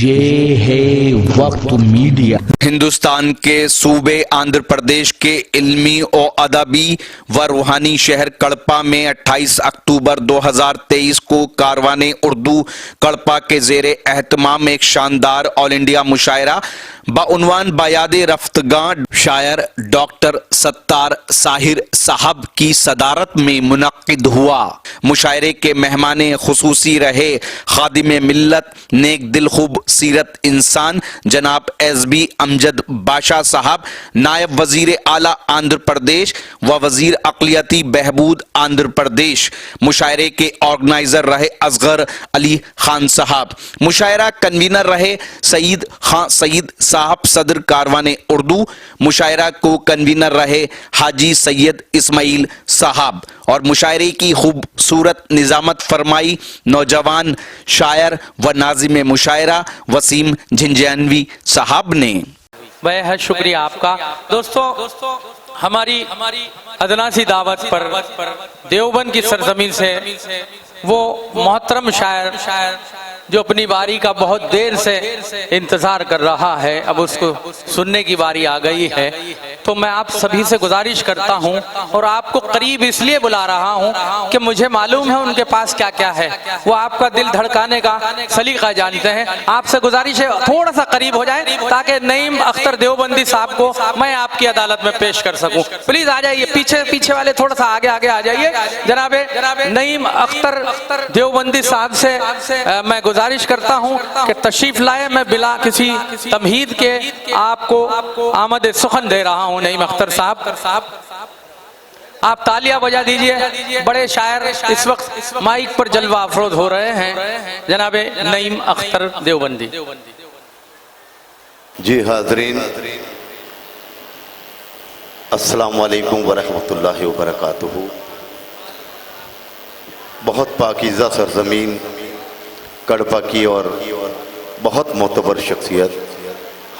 ये है वक्त मीडिया। हिंदुस्तान के सूबे आंध्र प्रदेश के इल्मी और अदबी व रूहानी शहर कड़पा में 28 अक्टूबर 2023 को कारवाने उर्दू कड़पा के जेरे एहतमाम एक शानदार ऑल इंडिया मुशायरा बउनवान बयादे रफ्तगां शायर डॉक्टर सत्तार साहिर साहब की सदारत में मुनक्किद हुआ। मुशायरे के मेहमान खुसूसी रहे खादिम मिल्लत नेक दिल खूब सीरत इंसान जनाब SB अमजद बादशाह साहब, नायब वजीर आला आंध्र प्रदेश व वजीर अक़लियती बहबूद आंध्र प्रदेश। मुशायरे के ऑर्गेनाइजर रहे असगर अली खान साहब। मुशायरा कन्वीनर रहे सईद खां सईद साहब सदर कारवाने उर्दू। मुशायरा को कन्वीनर रहे हाजी सैयद इस्माइल साहब और मुशायरे की खूबसूरत निजामत फरमाई नौजवान शायर व नाजिम मुशायरा वसीम झिंझानवी साहब ने। बेहद शुक्रिया आपका। दोस्तों हमारी अदनासी दावत पर देवबंद की सरजमीन से वो मोहतरम शायर जो अपनी बारी का बहुत देर से इंतजार कर रहा है, अब उसको सुनने की बारी आ गई है, तो मैं आप सभी से गुजारिश करता हूं और आपको करीब इसलिए बुला रहा हूं कि मुझे मालूम है उनके पास क्या क्या है, वो आपका दिल धड़काने का सलीका जानते हैं। आपसे गुजारिश है थोड़ा सा करीब हो जाए ताकि नईम अख्तर देवबंदी साहब को मैं आपकी अदालत में पेश कर सकूं। प्लीज आ जाइए, पीछे वाले थोड़ा सा आगे आ जाइए। जनाबे नईम अख्तर देवबंदी साहब से मैं गुजारिश करता हूं कि तशरीफ लाए। मैं बिला किसी तमहीद के आपको आमद सुखन दे रहा हूं। नईम अख्तर साहब, आप तालियां बजा दीजिए। बड़े शायर इस वक्त माइक पर जलवा अफरोज हो रहे हैं, जनाबे नईम अख्तर देवबंदी। जी हाज़रीन, अस्सलाम वालेकुम वरहमतुल्लाहि वबरकातुहू। बहुत पाकीज़ा सरज़मीन कड़पा की और बहुत मोतबर शख्सियत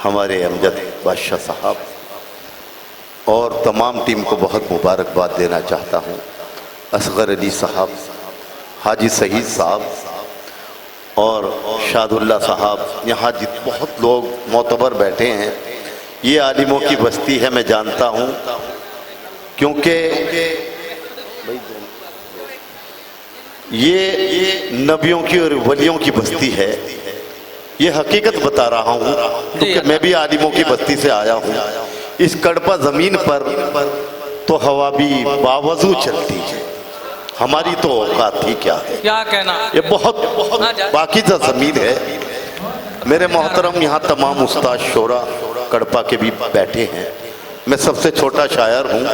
हमारे अमजद बादशाह साहब और तमाम टीम को बहुत मुबारकबाद देना चाहता हूँ। असगर अली साहब, हाजी सईद साहब और शादुल्ला साहब, यहाँ बहुत लोग मोतबर बैठे हैं। ये आलिमों की बस्ती है, मैं जानता हूँ, क्योंकि ये नबियों की और वलियों की बस्ती है। ये हकीकत बता रहा हूँ क्योंकि मैं भी आलिमों की बस्ती से आया हूँ। इस कड़पा ज़मीन पर तो हवा भी बावजू चलती है, हमारी तो औकात ही क्या है, क्या कहना। ये बहुत पाकीज़ा ज़मीन है। मेरे मोहतरम यहाँ तमाम उस्ताद शोरा कड़पा के भी बैठे हैं। मैं सबसे छोटा शायर हूँ,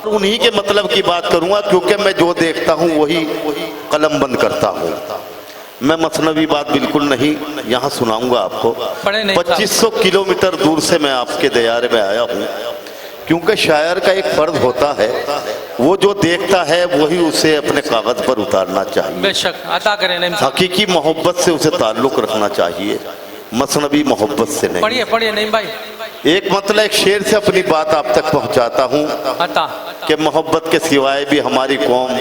उन्हीं के मतलब की बात करूंगा क्योंकि मैं जो देखता हूं वही कलम बंद करता हूं। मैं मसनवी बात बिल्कुल नहीं यहाँ सुनाऊंगा आपको। 2500 किलोमीटर दूर से मैं आपके दयारे में आया हूं क्योंकि शायर का एक फर्ज होता है, वो जो देखता है वही उसे अपने कागज पर उतारना चाहिए। बेशक अता करें। हकीकी मोहब्बत से उसे ताल्लुक रखना चाहिए, मसनवी मोहब्बत से नहीं। पढ़िए नहीं भाई। एक मतलब एक शेर से अपनी बात आप तक पहुंचाता हूँ कि मोहब्बत के सिवाय भी हमारी कौम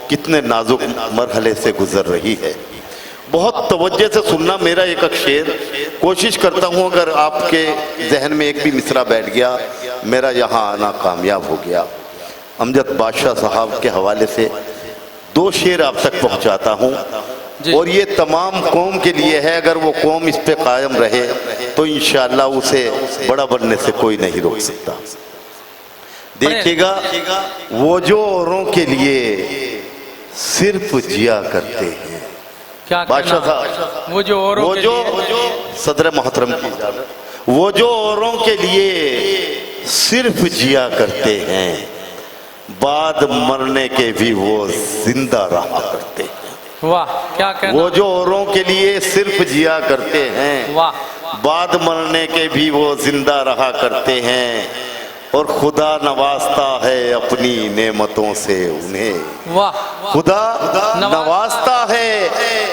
कितने नाजुक मरहले से गुजर रही है। बहुत तवज्जो से सुनना मेरा एक शेर। कोशिश करता हूँ अगर आपके जहन में एक भी मिसरा बैठ गया, मेरा यहाँ आना कामयाब हो गया। अमजद बादशाह साहब के हवाले से 2 शेर आप तक पहुँचाता हूँ और ये तमाम कौम के लिए है। अगर वो कौम इस पे कायम रहे तो इंशाअल्लाह उसे बड़ा बनने से कोई नहीं रोक सकता। देखिएगा, वो जो औरों के लिए सिर्फ जिया करते हैं। क्या बादशाह साहब, वो जो सदर मोहतरम की इजाज़त, वो जो औरों के लिए सिर्फ जिया करते हैं, बाद मरने के भी वो जिंदा रहा करते हैं। वाह, क्या कहना। वो जो औरों के लिए सिर्फ जिया करते हैं, वाह, बाद मरने के भी वो जिंदा रहा करते हैं और खुदा नवाजता है अपनी नेमतों से उन्हें। वाह, खुदा नवाजता है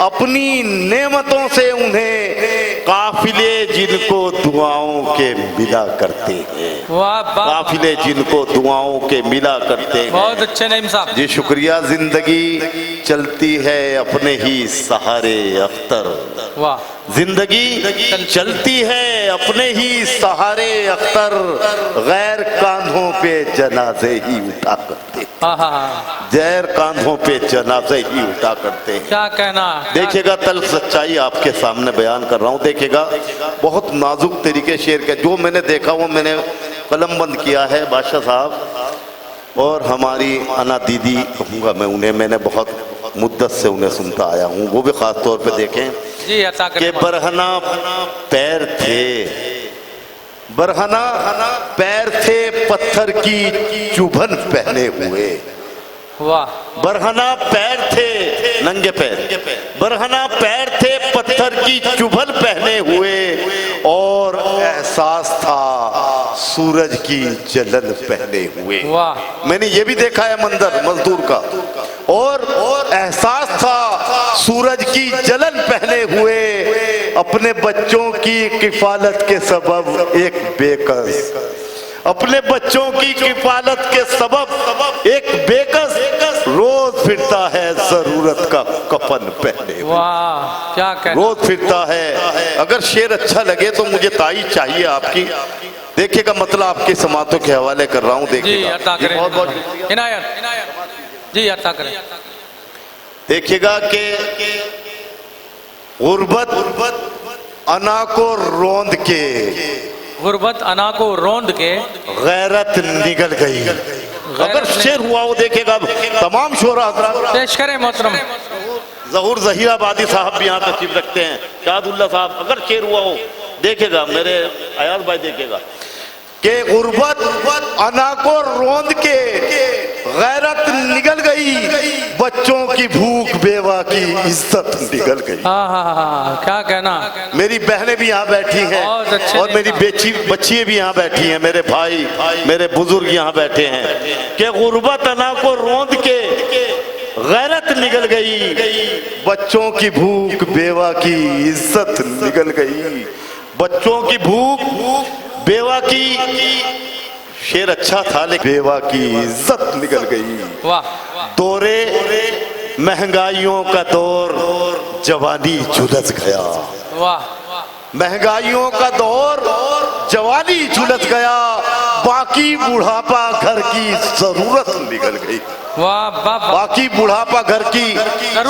अपनी नेमतों से उन्हें काफिले जिनको दुआओं के मिला करते हैं, वाह वाह, काफिले जिनको दुआओं के मिला करते हैं। बहुत अच्छे नईम साहब जी शुक्रिया। जिंदगी चलती है अपने ही सहारे अख्तर, वाह, जिंदगी चलती है अपने ही सहारे अख्तर, गैर कांधों पे जनाजे ही उठा करते, गैर कांधों पे जनाजे ही उठा करते हैं। क्या कहना। देखिएगा तल्ख सच्चाई आपके सामने बयान कर रहा हूँ। देखिएगा बहुत नाजुक तरीके शेर के, जो मैंने देखा वो मैंने कलम बंद किया है बादशाह साहब और हमारी अना दीदी कहूँगा मैं उन्हें, मैंने बहुत मुद्दत से उन्हें सुनता आया हूँ, वो भी खास तौर पे देखें जी अता कि बरहना पैर थे, बरहना पैर थे पत्थर की चुभन पहने हुए, वाह, बरहना पैर थे नंगे पैर, बरहना पैर थे पत्थर की चुभन पहने हुए और एहसास था सूरज की जलन पहने हुए। वाह, मैंने ये भी देखा है मंजर मजदूर का, और एहसास था सूरज की जलन पहने हुए, अपने बच्चों की किफालत के सबब एक बेकस, अपने बच्चों की किफालत के सबब एक बेकस रोज फिरता है जरूरत का कफन पहने। वाह, क्या कहना। रोज फिरता है। अगर शेर अच्छा लगे तो मुझे ताईद चाहिए आपकी। देखिएगा मतलब आपके समातों के हवाले कर रहा हूँ। देखिएगा बहुत बहुत इनायत जी अता करें। देखिएगा कि गुर्बत अना को रोंद के, गुर्बत अना को रोंद के गैरत निकल गई। अगर शेर हुआ हो देखिएगा तमाम शोरा पेश करें मोहतरम ज़हूर ज़हीराबादी साहब भी यहाँ तशरीफ रखते हैं, शाहदुल्ला साहब, अगर शेर हुआ हो देखेगा मेरे अयाज भाई देखेगा कि गुर्बत अना को रोंद के गैरत निकल गई, बच्चों की भूख बेवा की इज्जत निकल गई। क्या कहना। मेरी बहनें भी यहाँ बैठी हैं और मेरी बच्चियाँ भी यहाँ बैठी हैं, मेरे भाई मेरे बुजुर्ग यहाँ बैठे हैं कि गुर्बत अना को रोंद के गैरत निकल गई, बच्चों की भूख बेवा की इज्जत निकल गई, बच्चों की भूख बेवा की। शेर अच्छा था लेकिन बेवा की इज्जत निकल गई। दौरे महंगाइयों का दौर जवानी झुलस गया, महंगाइयों का दौर जवानी झुलस गया, बाकी बुढ़ापा घर की जरूरत निकल गई। बाकी बुढ़ापा घर की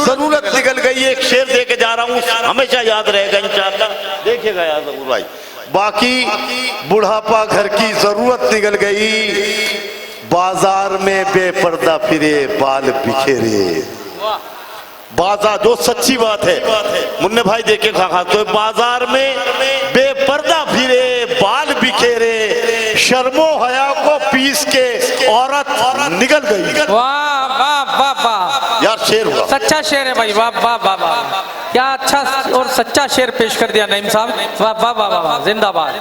जरूरत निकल गई। एक शेर दे के जा रहा हूँ, हमेशा याद रहेगा इंशाअल्लाह। देखिएगा याद भाई, बाकी बुढ़ापा घर की जरूरत निकल गई, बाजार में बेपर्दा फिरे बाल बिखेरे। बाजार जो सच्ची बात है मुन्ने भाई देखे खा तो बाजार में बेपर्दा फिरे बाल बिखेरे, शर्मो हया को पीस के औरत निकल गई। वाह वाह वाह वाह यार शेर हुआ, सच्चा शेर है भाई। वाह वाह वाह वाह, क्या अच्छा और सच्चा शेर पेश कर दिया नईम साहब। वाह वाह वाह वाह, जिंदाबाद।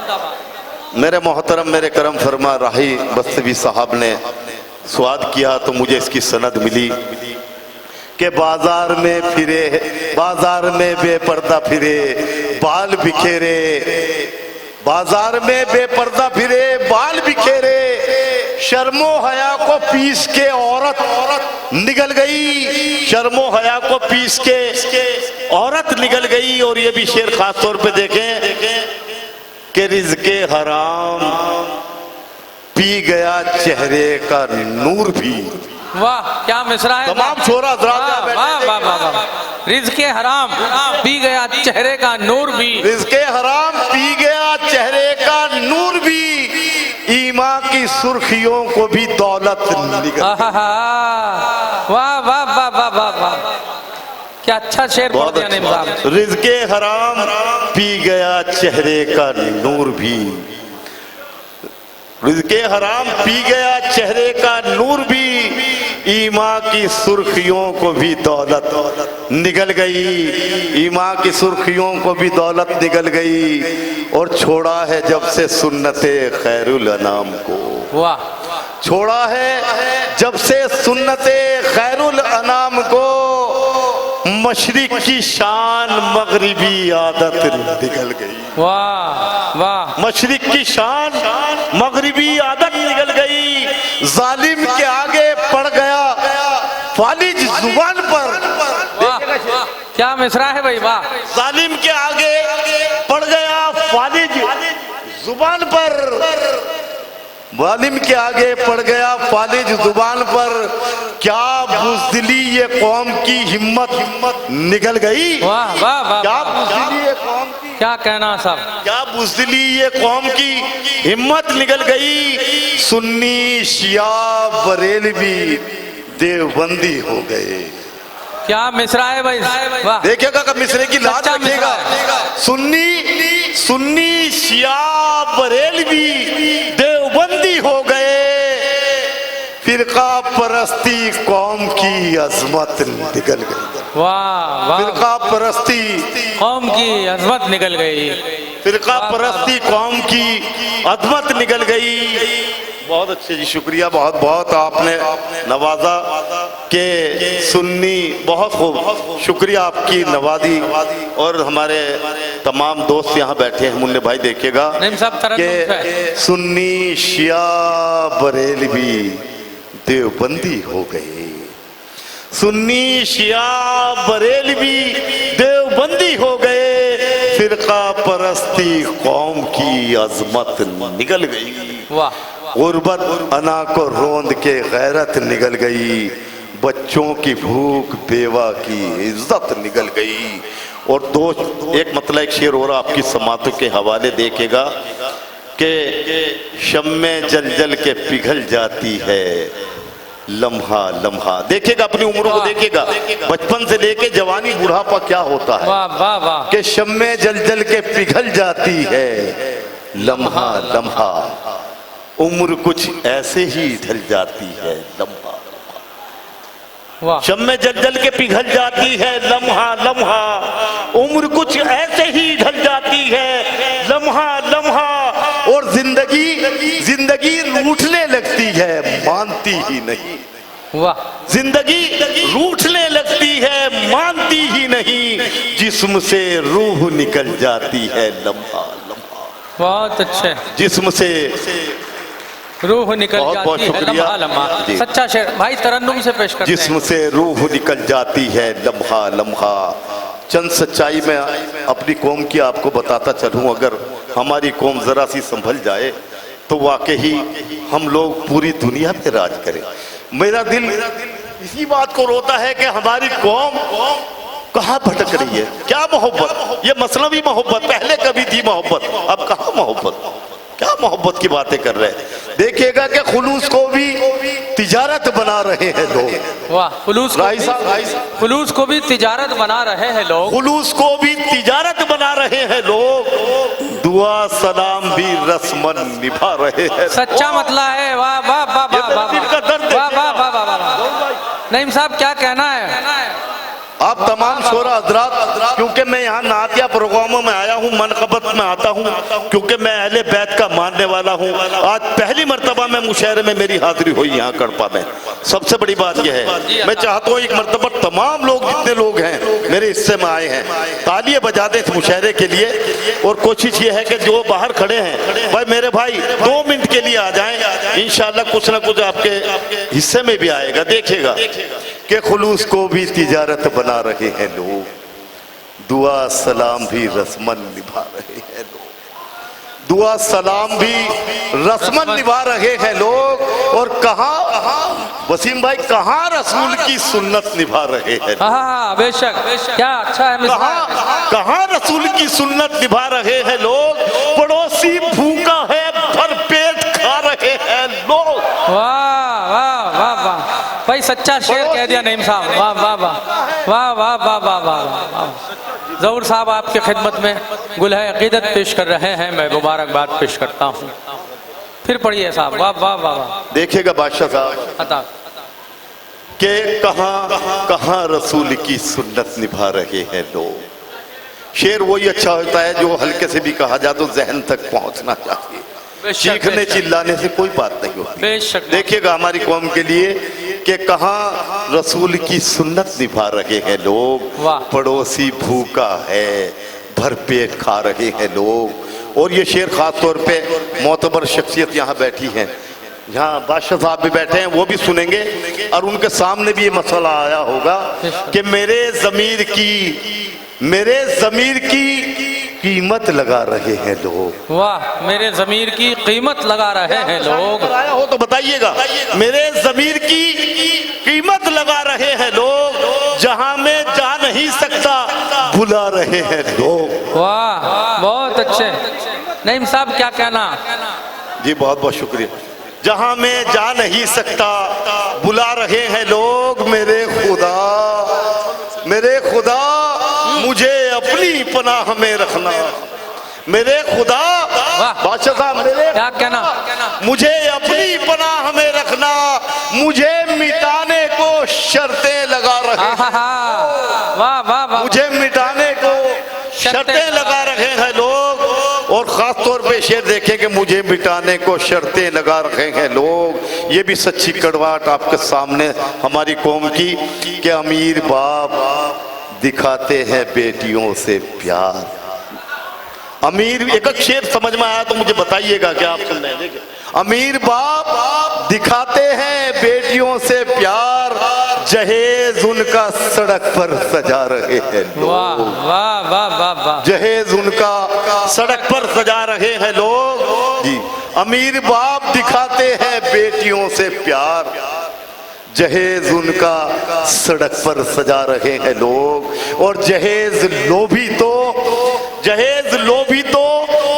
मेरे मोहतरम मेरे करम फरमा राही बस्तवी साहब ने स्वाद किया तो मुझे इसकी सनद मिली कि बाजार में फिरे, बाजार में बेपर्दा फिरे बाल बिखेरे, बाजार में बेपर्दा फिरे बाल बिखेरे, शर्मो हया को पीस के औरत निकल गई, शर्मो हया को पीस के औरत निकल गई। और ये भी शेर खास तौर पे देखें कि रिज़्क़े हराम पी गया चेहरे का नूर भी। वाह क्या मिसरा है। तमाम छोरा वाह वाह वाह वाह, रिज़्क़े हराम पी गया चेहरे का नूर भी, रिज़्क़े हराम पी गया चेहरे का नूर भी, ईमान की सुर्खियों को भी दौलत निकल। वाह वाह वाह वाह वाह वाह, क्या अच्छा शेर बोल दिया नईम साहब। रिज़्क़े हराम पी गया चेहरे का नूर भी, रिज़्क़े हराम पी गया चेहरे का नूर भी, ईमान की सुर्खियों को भी दौलत निकल गई, ईमान की सुर्खियों को भी दौलत निकल गई। और छोड़ा है जब से सुन्नते खैरुल अनाम को, वाह, छोड़ा है जब से सुन्नते खैरुल अनाम को, मशरिक की शान मगरिबी आदत निकल गई। वाह वाह। मशरिक की शान मगरिबी आदत निकल गई। जालिम के आगे पड़ गया फालिज जुबान पर। वाह क्या मिसरा है भाई, वाह। जालिम के आगे पड़ गया फालिज जुबान पर। जालिम के आगे पड़ गया फालिज जुबान पर। क्या बुज़दिली ये कौम की हिम्मत निकल गई। वाह वाह वाह। क्या बुज़दिली ये कौम की, क्या कहना साहब, क्या बुज़दिली ये कौम की हिम्मत निकल गई। सुन्नी शिया बरेलवी देवबंदी हो गए। क्या मिसरा है भाई, वाह। देखिएगा कब मिसरे की लाज सच्चा रखिएगा। सुन्नी शिया बरेलवी देवबंदी हो गए। फिरका परस्ती कौम की अजमत निकल गई। वाह वाह। फिरका परस्ती कौम की अजमत निकल गई। फिरका परस्ती कौम की अजमत निकल गई। बहुत अच्छे जी, शुक्रिया, बहुत बहुत आपने नवाजा के सुन्नी, बहुत खूब, शुक्रिया आपकी नवाजी। और हमारे तमाम दोस्त यहाँ बैठे हैं, मुन्ने भाई देखिएगा कि सुन्नी शिया बरेलवी देवबंदी हो गई। सुन्नी शिया बरेलवी देवबंदी हो गए। फिरका परस्ती कौम की अजमत निकल गई। वाह। गुर्बत अना को रोंद के गैरत निकल गई। बच्चों की भूख बेवा की इज्जत निकल गई। और दोस्त एक मतलब एक शेर और आपकी समातों के हवाले देखेगा कि शम्मे जल जल के पिघल जाती है लम्हा लम्हा। देखिएगा अपनी उम्रों को, देखिएगा बचपन से लेके जवानी बुढ़ापा क्या होता है। वाह वाह वाह। कि शम्मे जल जल के पिघल जाती है लम्हा लम्हा। उम्र कुछ ऐसे ही ढल जाती है लम्हा। वाह। शम्मे जल जल के पिघल जाती है लम्हा लम्हा। उम्र कुछ ऐसे ही ढल जाती है लम्हा लम्हा। और जिंदगी रूठने लगती है, मानती ही नहीं। वाह। जिंदगी रूठने लगती है, मानती ही नहीं। जिस्म से रूह निकल जाती है लम्हा लम्हा। बहुत अच्छे। जिस्म से रूह निकल बहुत बहुत जाती है शुक्रिया लम्हा लम्हा। जी। सच्चा शेर भाई, तरन्नुम से पेश करते हैं। जिस्म से रूह निकल जाती है लम्हा लम्हा। चंद सच्चाई में अपनी कौम की आपको बताता चलूं, अगर हमारी कौम जरा सी संभल जाए तो वाकई हम लोग पूरी दुनिया पे राज करें। मेरा दिल इसी बात को रोता है कि हमारी कौम कहाँ भटक रही है। क्या मोहब्बत, ये मसलवी मोहब्बत, पहले कभी थी मोहब्बत, अब कहाँ मोहब्बत, क्या मोहब्बत की बातें कर रहे हैं। देखिएगा कि खुलूस को भी तिजारत बना रहे हैं लोग। वाह। खुलूस को भी तिजारत बना रहे हैं लोग। खुलूस को भी तिजारत बना रहे हैं लोग। दुआ सलाम भी रस्मन निभा रहे हैं। सच्चा मतला है। वाह वाह वाह वाह वाह वाह वाह वाह। नईम साहब क्या कहना है आप तमाम शोरा हजरात, क्योंकि मैं यहाँ नातिया प्रोग्रामों में आया हूँ, मनकबत में आता हूँ, क्योंकि मैं अहले बैत का मानने वाला हूँ। आज पहली मर्तबा में मुशायरे में मेरी हाजिरी हुई यहाँ कड़पा में। सबसे बड़ी बात यह है, मैं चाहता हूँ एक मर्तबा तमाम लोग जितने लोग हैं मेरे हिस्से में आए हैं, तालियां बजा दें इस मुशायरे के लिए। और कोशिश ये है कि जो बाहर खड़े हैं भाई, मेरे भाई 2 मिनट के लिए आ जाएं, इंशाल्लाह कुछ ना कुछ आपके हिस्से में भी आएगा। देखिएगा कि खुलूस को भी तिजारत बना रहे हैं लोग। दुआ सलाम भी रस्मन निभा रहे हैं लोग। दुआ सलाम भी रस्मन निभा रहे हैं लोग। और कहाँ वसीम भाई, कहाँ रसूल की सुन्नत निभा रहे हैं। हाँ बेशक, क्या अच्छा है। कहाँ रसूल की सुन्नत निभा रहे हैं लोग। पड़ोसी भूखा है भर पेट खा रहे हैं लोग। वाह वाह वाह वाह भाई, सच्चा शेर कह दिया नईम साहब। वाह वाह वाह वाह वाह वाह वाह वाह वाह। ज़हूर साहब आपके खिदमत में गुलह अक़ीदत पेश कर रहे हैं, मैं मुबारकबाद पेश करता हूँ। फिर पढ़िए साहब। वाह वाह वाह वाह। देखिएगा बादशाह साहब अता के कहाँ रसूल की सुन्नत निभा रहे हैं लोग। शेर वही अच्छा होता है जो हल्के से भी कहा जाए तो जहन तक पहुंचना चाहिए। चीखने चिल्लाने से कोई बात नहीं होती। बेशक। देखिएगा हमारी कौम के लिए कि कहाँ रसूल की सुन्नत निभा रहे हैं लोग, वाह। पड़ोसी भूखा है भरपेट खा रहे हैं लोग। और ये शेर खास तौर पे मोतबर शख्सियत यहाँ बैठी हैं, यहाँ बादशाह साहब भी बैठे हैं, वो भी सुनेंगे और उनके सामने भी ये मसला आया होगा कि मेरे ज़मीर की कीमत लगा रहे हैं लोग। वाह, मेरे ज़मीर की कीमत लगा रहे हैं लोग। आया हो तो बताइएगा। मेरे ज़मीर की कीमत लगा रहे हैं लोग, जहां में जा नहीं सकता बुला रहे हैं लोग। वाह, बहुत अच्छे। नईम साहब क्या कहना? जी बहुत बहुत शुक्रिया। जहां में जा नहीं सकता बुला रहे हैं लोग, मेरे खुदा मुझे अपनी पनाह में रखना, मेरे खुदा बादशाह साहब मेरे क्या कहना? मुझे अपनी पनाह में रखना, मुझे मिटाने को शर्तें लगा रहे हैं। वाह वाह वाह, मुझे मिटाने को शर्तें लगा रहे हैं लोग। और खास तौर पे शेर देखें कि मुझे मिटाने को शर्तें लगा रहे हैं लोग। ये भी सच्ची कड़वाहट आपके सामने हमारी कौम की कि अमीर बाप दिखाते हैं बेटियों से प्यार। अमीर एक शेर समझ में आया तो मुझे बताइएगा क्या आप सुन रहे हैं? देखिए, अमीर बाप दिखाते हैं बेटियों से प्यार, जहेज उनका सड़क पर सजा रहे हैं लोग। वाह वाह वाह वाह वाह, जहेज उनका सड़क पर सजा रहे हैं लोग। जी, अमीर बाप दिखाते हैं बेटियों से प्यार, जहेज उनका सड़क पर सजा रहे हैं लोग। और जहेज लोभी तो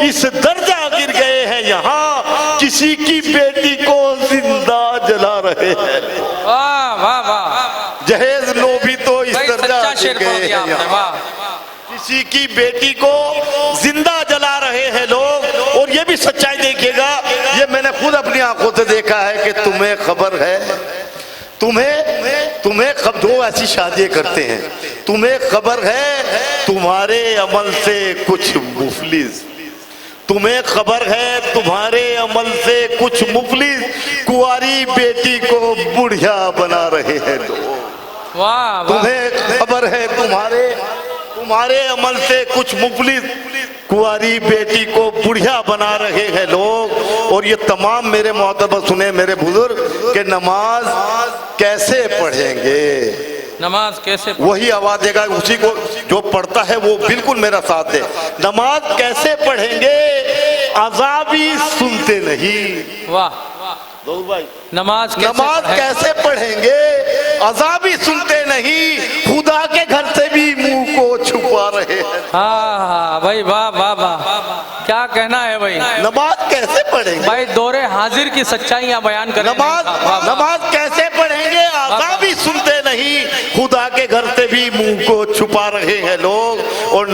इस दर्जा गिर गए हैं यहाँ, किसी की बेटी को जिंदा जला रहे हैं। वाह वाह वाह, जहेज लोभी तो इस दर्जा गिर शेर गए बोल दिया हैं आपने। यहाँ, वाह, किसी की बेटी को जिंदा जला रहे हैं लोग। और ये भी सच्चाई देखिएगा, ये मैंने खुद अपनी आंखों से देखा है कि तुम्हें खबर है, तुम्हें दो ऐसी शादियां करते हैं, तुम्हें खबर है तुम्हारे अमल से कुछ मुफलिस, तुम्हें खबर है तुम्हारे अमल से कुछ मुफलिस कुंवारी बेटी को बुढ़िया बना रहे हैं लोग। वाह, तुम्हें खबर है तुम्हारे अमल से कुछ मुफलिस कुंवारी बेटी को बुढ़िया बना रहे हैं लोग। और ये तमाम मेरे मोहतरम सुने मेरे बुजुर्ग के नमाज कैसे पढ़ेंगे, नमाज कैसे? वही आवाज देगा उसी को जो पढ़ता है वो बिल्कुल मेरा साथ दे। नमाज कैसे पढ़ेंगे, अज़ाबी सुनते नहीं। वाह, भाई नमाज कैसे पढ़ेंगे, अज़ाबी सुनते नहीं, खुदा के घर से भी मुंह को छुपा रहे हैं। हाँ भाई, वाह वाह वाह, क्या कहना है भाई? नमाज कैसे पढ़ेंगे भाई, दौरे हाजिर की सच्चाइयां बयान करें। नमाज कैसे पढ़ेंगे, अज़ाबी सुनते नहीं, खुदा के घर से भी मुंह को छुपा रहे हैं लोग। और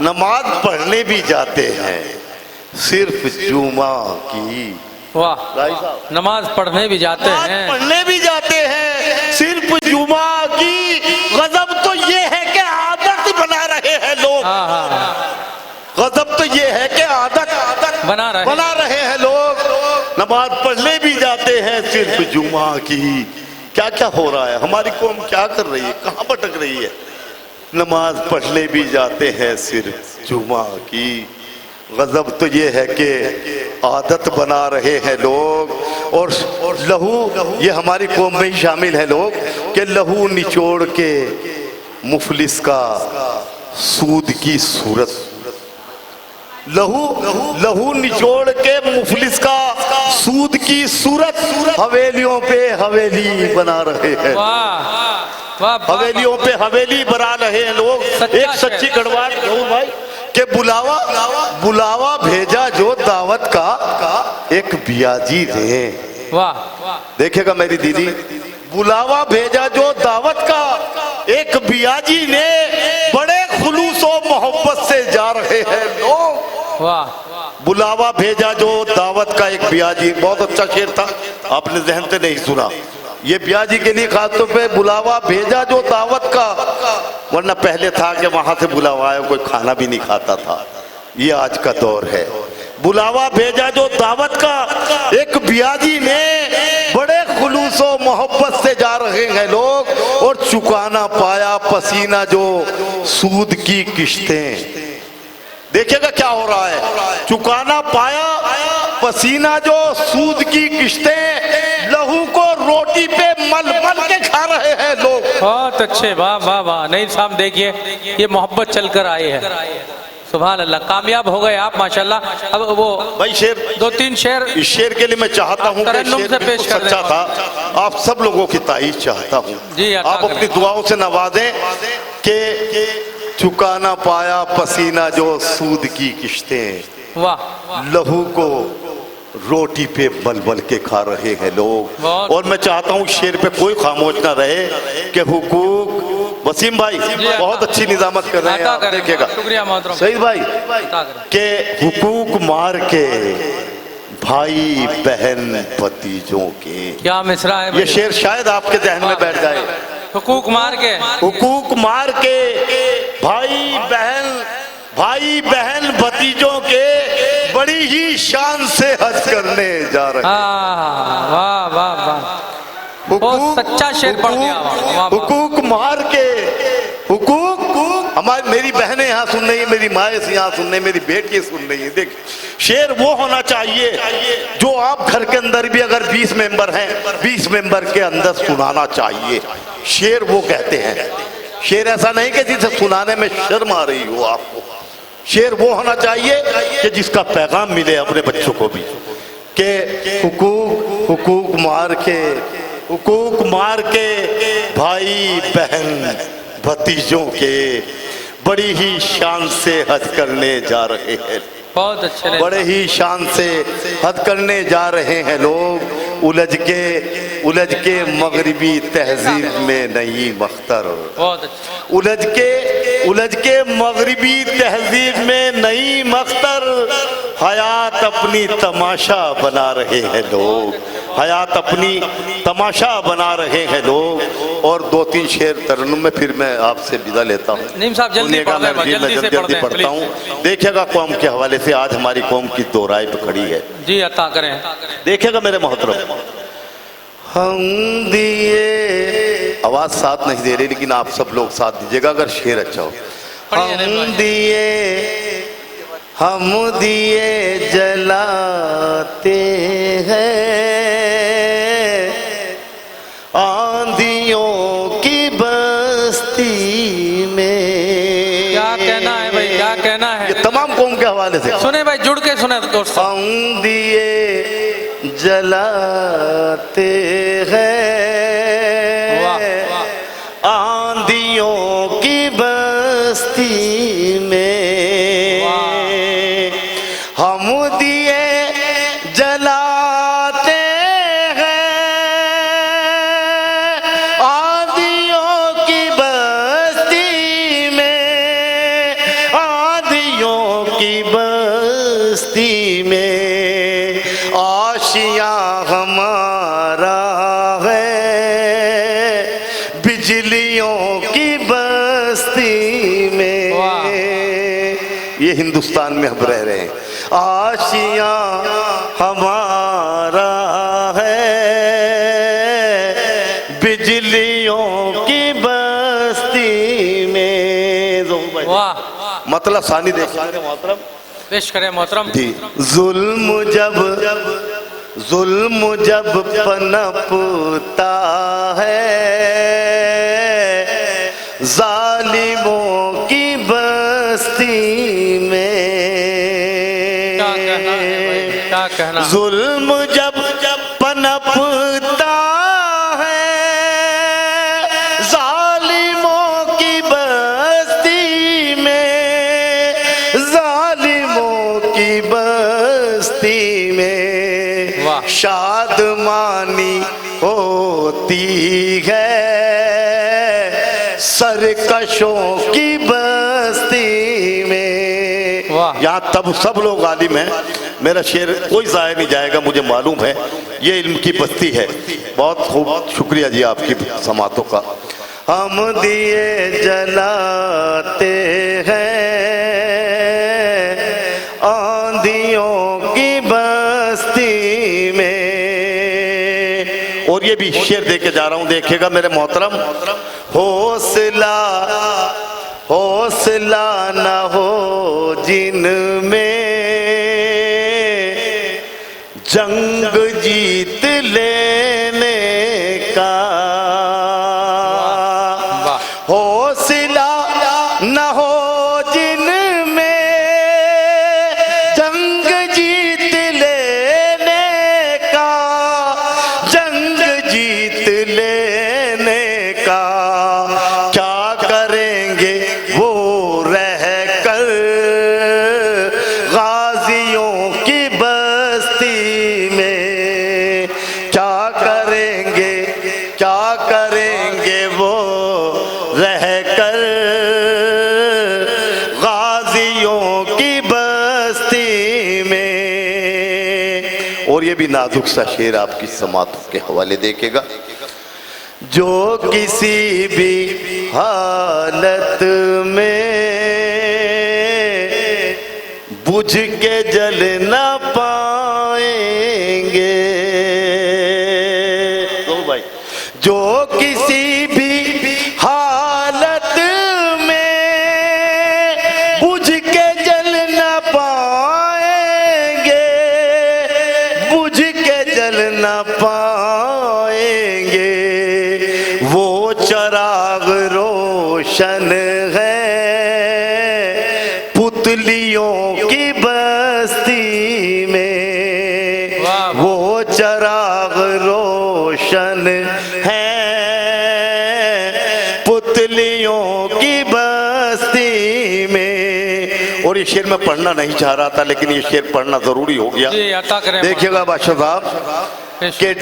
नमाज पढ़ने भी जाते हैं सिर्फ जुमा की। वाह, नमाज पढ़ने भी जाते हैं सिर्फ जुमा की। गजब तो ये है कि आदत बना रहे हैं लोग। गजब तो ये है कि आदत बना रहे हैं लोग। नमाज पढ़ने भी जाते हैं सिर्फ जुमा की। क्या क्या हो रहा है, हमारी कौम क्या कर रही है, कहाँ भटक रही है। नमाज पढ़ने भी जाते हैं सिर्फ जुमा की। गजब तो ये है कि आदत बना रहे हैं लोग। और लहू, ये हमारी कौम में ही शामिल है लोग कि लहू निचोड़ के मुफलिस का सूद की सूरत, लहू निचोड़ के मुफलिस का सूद की सूरत हवेलियों पे हवेली बना रहे हैं। हवेलियों पे हवेली बना रहे हैं लोग। एक सच्ची कड़वाहट कहूं भाई कि बुलावा भेजा जो दावत का एक बियाजी ने। वाह, देखेगा मेरी दीदी, बुलावा भेजा जो दावत का एक बियाजी ने, बड़े खुलूस और मोहब्बत से जा रहे हैं लोग। वाह, बुलावा भेजा जो दावत का एक बियाजी। बहुत अच्छा शेर था, आपने जहन से नहीं सुना। ये ब्याजी के लिए खास तौर पे बुलावा भेजा जो दावत का, वरना पहले था कि वहां से बुलावा आया कोई खाना भी नहीं खाता था। ये आज का दौर है। बुलावा भेजा जो दावत का एक ब्याजी ने, बड़े खुलूसो मोहब्बत से जा रहे हैं लोग, और चुकाना पाया पसीना जो सूद की किश्तें। देखिएगा क्या हो रहा है, चुकाना पाया पसीना जो सूद की किश्तें, लहू को रोटी पे मल मल के खा रहे हैं लोग। बहुत अच्छे, वाह वाह वाह। नहीं साहब देखिए, ये मोहब्बत चलकर आए हैं। सुभान अल्लाह, कामयाब हो गए आप माशाल्लाह। अब वो भाई शेर, 2-3 शेर इस शेर के लिए मैं चाहता हूँ कि तरन्नुम शेर से बिल्कुल पेश कर सच्चा दें। था। आप सब लोगों की तारीफ चाहता हूँ, जी, अता आप अपनी करें। दुआओं से नवाजें कि चुकाना पाया पसीना जो सूद की किश्तें, वाह। लहू को रोटी पे बल बल के खा रहे हैं लोग। बहुत। और मैं चाहता हूँ शेर पे कोई खामोश ना रहे कि हुकूक, वसीम भाई बहुत अच्छी निजामत कर रहे हैं अता आप, करें। देखिएगा शुक्रिया मोहतरम। सईद भाई अता करें। के हुकूक मार के भाई बहन भतीजों के, क्या मिसरा है ये भाई? शेर शायद आपके जहन में बैठ जाए। हुकूक मार के, हुकूक मार के भाई बहन भतीजों के बड़ी ही शान से हज करने जा रहे हैं। वाह वाह वाह, बहुत सच्चा शेर पढ़ दिया। वाह, वाह, वाह। हुकूक मार के, हुकूक हमारी मेरी बहनें यहाँ सुन रही है, मेरी माँ यहाँ सुन रही है, मेरी बेटी सुन रही है। देख, शेर वो होना चाहिए जो आप घर के अंदर भी अगर 20 मेंबर हैं, 20 मेंबर के अंदर सुनाना चाहिए। शेर वो कहते हैं। शेर ऐसा नहीं कि जिसे सुनाने में शर्म आ रही हो आपको। शेर वो होना चाहिए कि जिसका पैगाम मिले अपने बच्चों को भी, कि हुकूक मार के भाई बहन भतीजों के बड़ी ही शान से हज करने जा रहे हैं। बहुत अच्छे ने। बड़े ही शान से हज करने जा रहे हैं लोग, उलझ के मगरिबी तहजीब में नहीं मख्तर। बहुत अच्छे। उलझ के मगरिबी तहजीब में नहीं मख्तर, हयात अपनी तमाशा बना रहे हैं लोग, हयात अपनी तमाशा बना रहे हैं लोग। और 2-3 शेर तरन्नुम में फिर मैं आपसे विदा लेता हूँ। नीम साहब जल्दी पढ़ दें, जल्दी से पढ़ दें, पढ़ता हूँ। प्लीज। देखिएगा कौम के हवाले से आज हमारी कौम की दो राय पे खड़ी है। जी अता करें। देखिएगा मेरे मोहतरम, हम दिए, आवाज साथ नहीं दे रही लेकिन आप सब लोग साथ दीजिएगा अगर शेर अच्छा हो। हम दिए जलाते हैं आंधियों की बस्ती में। क्या कहना है भाई, क्या कहना है? ये तमाम कौम के हवाले से सुने भाई, जुड़ के सुने दोस्तों। हम दिए जलाते हैं वाह, आंधियों की बस्ती में, हम दिए जलाते हैं आंधियों की बस्ती में, आंधियों की बस्ती में, आशियाँ हमारा है बिजलियों की बस्ती में। ये हिंदुस्तान में हम रह रहे हैं। आशियाँ हमारा है बिजलियों की बस्ती में। वाह, मतलब सानी देखेंगे मोहतरम, पेश करें मोहतरम। जी, जुल्म जब पनपता है जालिमों की बस्ती में, क्या कहना है भाई, क्या कहना? जुल्म जब पनपता है जालिमों की बस्ती में, जालिमों की बस्ती में, वाह। शादमानी होती है सरकशों की बस्ती में। वाह। यहाँ तब सब लोग आलिम हैं, मेरा शेर कोई जाया नहीं जाएगा, मुझे मालूम है। ये इल्म की बस्ती है। बहुत खूब, शुक्रिया जी आपकी समातों का। हम दिए जलाते हैं आंधियों की बस्ती में, ये भी शेर दे के जा रहा हूं, देखिएगा मेरे मोहतरम। हौसला हौसला न हो जिनमें जंग जीत लेने का, हौसला न हो जिनमें जंग जीत लेने का, जंग जीत लेने का, क्या करेंगे वो रह कर गाजियों की बस्ती में, क्या करेंगे वो रह कर गाजियों की बस्ती में। और ये भी नाजुक सा शेर आपकी समातों के हवाले देखेगा। जो किसी भी हालत में बुझ के जल न पाएंगे, तो भाई जो किसी भी हालत में बुझ के जल न पाएंगे, बुझ के जल न पाएंगे, वो चिराग रोशन है पुतलियों की बस्ती में, वो चिराग रोशन है पुतलियों की बस्ती में। और ये शेर मैं पढ़ना नहीं चाह रहा था, लेकिन ये शेर पढ़ना जरूरी हो गया। देखिएगा बादशाह साहब के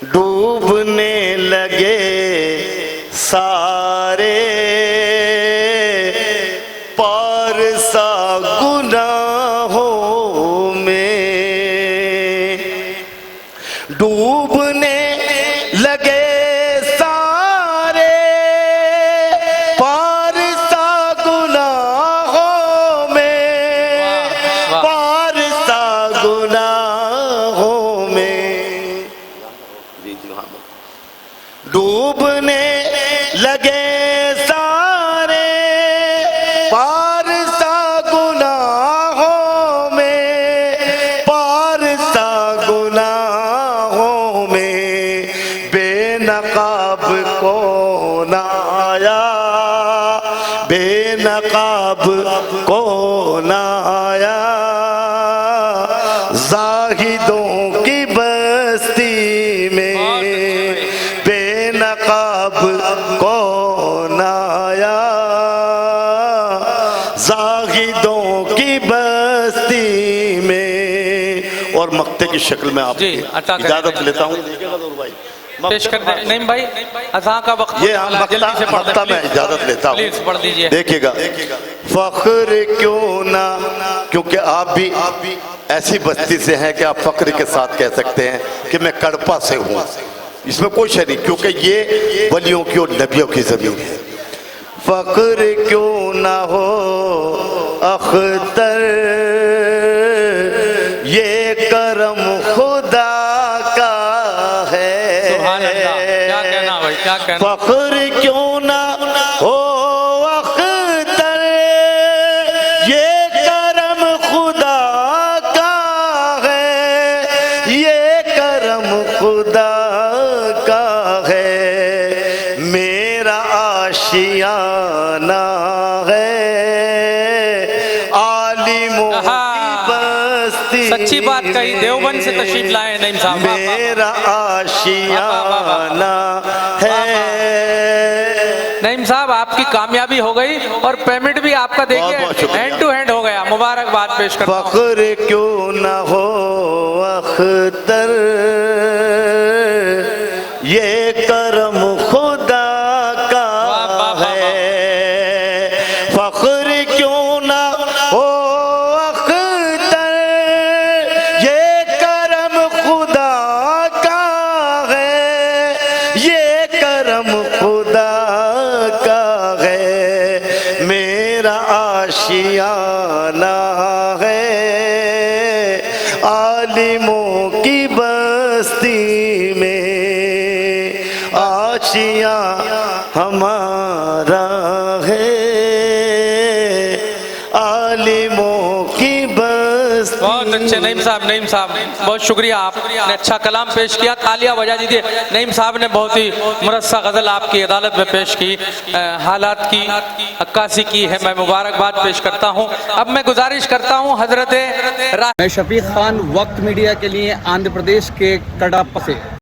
डूबने लगे सारे पारसा गुनाहों में, डूबने लगे सारे पारसा गुनाहों में, पारसा गुनाहों में, डूबने लगे सारे पारसा गुनाहों में, पारसा गुनाहों में, बेनकाब कौन आया, बेनकाब कौन आया, जाहिदों की बस्ती में, बेनकाब कौन आया, जाहिदों की बस्ती में। और मक्ते की शक्ल में आप इजाजत लेता हूँ, पेश कर दे। नहीं भाई, अज़ां का वक्त, ये हम मक्ता में इजाजत लेता हूँ, प्लीज पढ़ दीजिए। देखिएगा। फख्र क्यों ना, क्योंकि आप भी ऐसी बस्ती से हैं कि आप फख्र के साथ कह सकते हैं कि मैं कड़पा से हूँ, इसमें कोई शक नहीं, क्योंकि ये वलियों की और नबियों की जमीन है। फख्र क्यों ना हो अख्तर, ये करम खुदा का है। सुभान अल्लाह, क्या कहना भाई, क्या कहना। फख्र क्यों ना हो अख्तर, ये करम खुदा का है, ये करम खुदा का है, मेरा आशियाना है आलिमों की बस्ती। सच्ची बात कही, देवबंद से तशरीफ लाए नईम साहब। मेरा आशियाना है। नईम साहब आपकी कामयाबी हो गई और पेमेंट भी आपका देखिए हैंड टू हैंड हो गया, मुबारकबाद पेश करता हूं। फख्र क्यों ना हो अख्तर, ये करम खुदा का है। फख्र क्यों ना हो अख्तर, ये करम खुदा का है, ये करम खुदा का है, मेरा आशियाना है आलिमों की बस्ती हमारा है, आलिमों की बस्ती। बहुत अच्छे नईम साहब बहुत शुक्रिया, आपने अच्छा कलाम पेश किया, तालियां बजा दीजिए। नईम साहब ने बहुत ही मुरस्सा गजल आपकी अदालत में पेश की, हालात की अक्कासी की है, मैं मुबारकबाद पेश करता हूं। अब मैं गुजारिश करता हूं हजरत मैं शफीक खान, वक्त मीडिया के लिए, आंध्र प्रदेश के कडप्पा से।